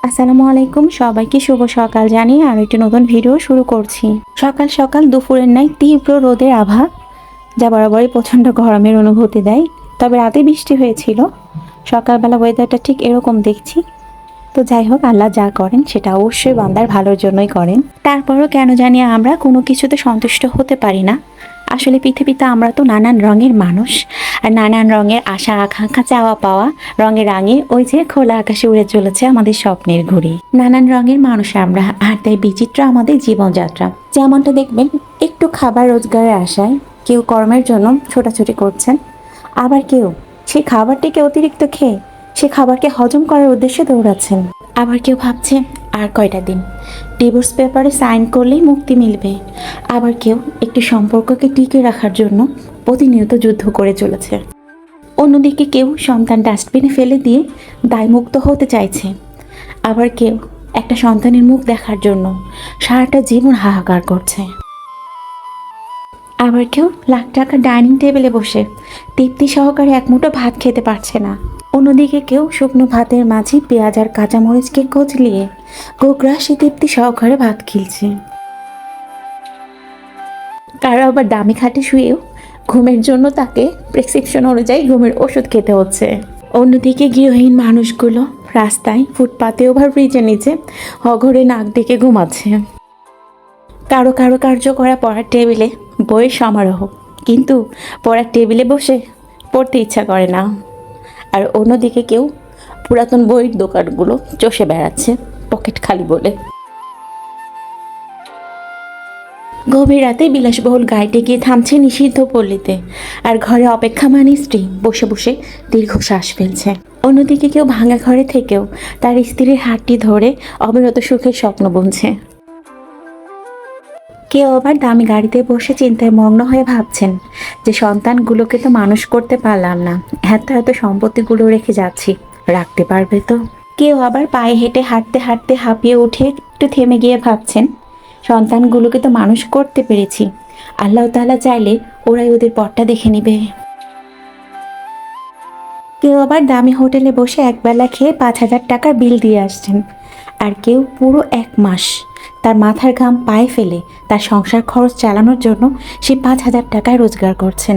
আসসালামু আলাইকুম, সবাইকে শুভ সকাল জানিয়ে আর একটি নতুন ভিডিও শুরু করছি। সকাল সকাল দুপুরের ন্যায় তীব্র রোদের আভা, যা বরাবরই প্রচণ্ড গরমের অনুভূতি দেয়। তবে রাতে বৃষ্টি হয়েছিল, সকালবেলা ওয়েদারটা ঠিক এরকম দেখছি। তো যাই হোক, আল্লাহ যা করেন সেটা অবশ্যই বান্দার ভালোর জন্যই করেন। তারপরও কেন জানি আমরা কোনো কিছুতে সন্তুষ্ট হতে পারি না। আসলে পৃথিবীতে আমরা তো নানান রঙের মানুষ, আর নানান রঙের আশা আকাঙ্ক্ষা চাওয়া পাওয়া, রঙে রাঙে ওই যে খোলা আকাশে উড়ে চলেছে আমাদের স্বপ্নের ঘুড়ি। নানান রঙের মানুষ আমরা, আর তাই বিচিত্র আমাদের জীবনযাত্রা। যেমনটা দেখবেন, একটু খাবার রোজগারের আশায় কেউ কর্মের জন্য ছোটাছুটি করছেন, আবার কেউ সেই খাবারটিকে অতিরিক্ত খেয়ে সে খাবারকে হজম করার উদ্দেশ্যে দৌড়াচ্ছেন। আবার কেউ ভাবছে আর কয়টা দিন ডিভোর্স পেপারে সাইন করলেই মুক্তি মিলবে। আবার কেউ একটি সম্পর্ককে টিকে রাখার জন্য প্রতিনিয়ত যুদ্ধ করে চলেছে। অন্যদিকে কেউ সন্তান ডাস্টবিনে ফেলে দিয়ে দায়মুক্ত হতে চাইছে। আবার কেউ একটা সন্তানের মুখ দেখার জন্য সারাটা জীবন হাহাকার করছে। আবার কেউ লাখ টাকার ডাইনিং টেবিলে বসে তৃপ্তি সহকারে এক মুঠো ভাত খেতে পারছে না। অন্যদিকে কেউ শুকনো ভাতের মাঝে পেঁয়াজ আর কাঁচামরিচকে কচলিয়ে গোগ্রাসী তৃপ্তি সহকারে ভাত খেলছে। কারো আবার দামি খাটে শুয়েও ঘুমের জন্য তাকে প্রেসক্রিপশন অনুযায়ী ঘুমের ওষুধ খেতে হচ্ছে। অন্যদিকে গৃহহীন মানুষগুলো রাস্তায়, ফুটপাতে, ওভারব্রিজের নিচে অঘরে নাক ডেকে ঘুমাচ্ছে। কারো কারো কার্য করা পড়ার টেবিলে বইয়ের সমারোহ, কিন্তু পড়ার টেবিলে বসে পড়তে ইচ্ছা করে না। আর অন্যদিকে কেউ পুরাতন বইয়ের দোকানগুলো চষে বেড়াচ্ছে পকেট খালি বলে। গভীর রাতে বিলাসবহুল গাড়িতে গিয়ে থামছে নিষিদ্ধ পল্লীতে, আর ঘরে অপেক্ষামানী স্ত্রী বসে বসে দীর্ঘশ্বাস ফেলছে। অন্যদিকে কেউ ভাঙা ঘরে থেকেও তার স্ত্রীর হাতটি ধরে অবিরত সুখের স্বপ্ন বুনছে। কেউ আবার দামি গাড়িতে বসে চিন্তায় মগ্ন হয়ে ভাবছেন যে সন্তানগুলোকে তো মানুষ করতে পারলাম না, এত এত সম্পত্তিগুলো রেখে যাচ্ছি, রাখতে পারবে তো। কেউ আবার পায়ে হেঁটে হাঁটতে হাঁটতে হাঁপিয়ে উঠে একটু থেমে গিয়ে ভাবছেন সন্তানগুলোকে তো মানুষ করতে পেরেছি, আল্লাহ তাআলা চাইলে ওরাই ওদের পথটা দেখে নিবে। কেউ আবার দামি হোটেলে বসে একবেলা খেয়ে 5,000 টাকার বিল দিয়ে আসছেন, আর কেউ পুরো 1 মাস তার মাথার ঘাম পায়ে ফেলে তার সংসার খরচ চালানোর জন্য সে 5,000 টাকায় রোজগার করছেন।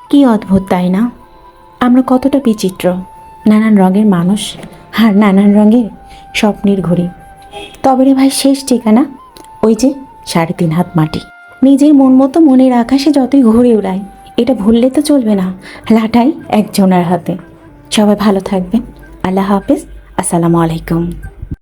কি অদ্ভুত, তাই না? আমরা কতটা বিচিত্র, নানান রঙের মানুষ আর নানান রঙের স্বপ্নের ঘড়ি। তবে রে ভাই, শেষ ঠিকানা ওই যে 3.5 হাত মাটি। নিজের মন মতো মনের আকাশে যতই ঘুরে উড়াই, এটা ভুললে তো চলবে না, লাটাই একজনের হাতে। সবাই ভালো থাকবেন। আল্লাহ হাফেজ। আসসালামু আলাইকুম।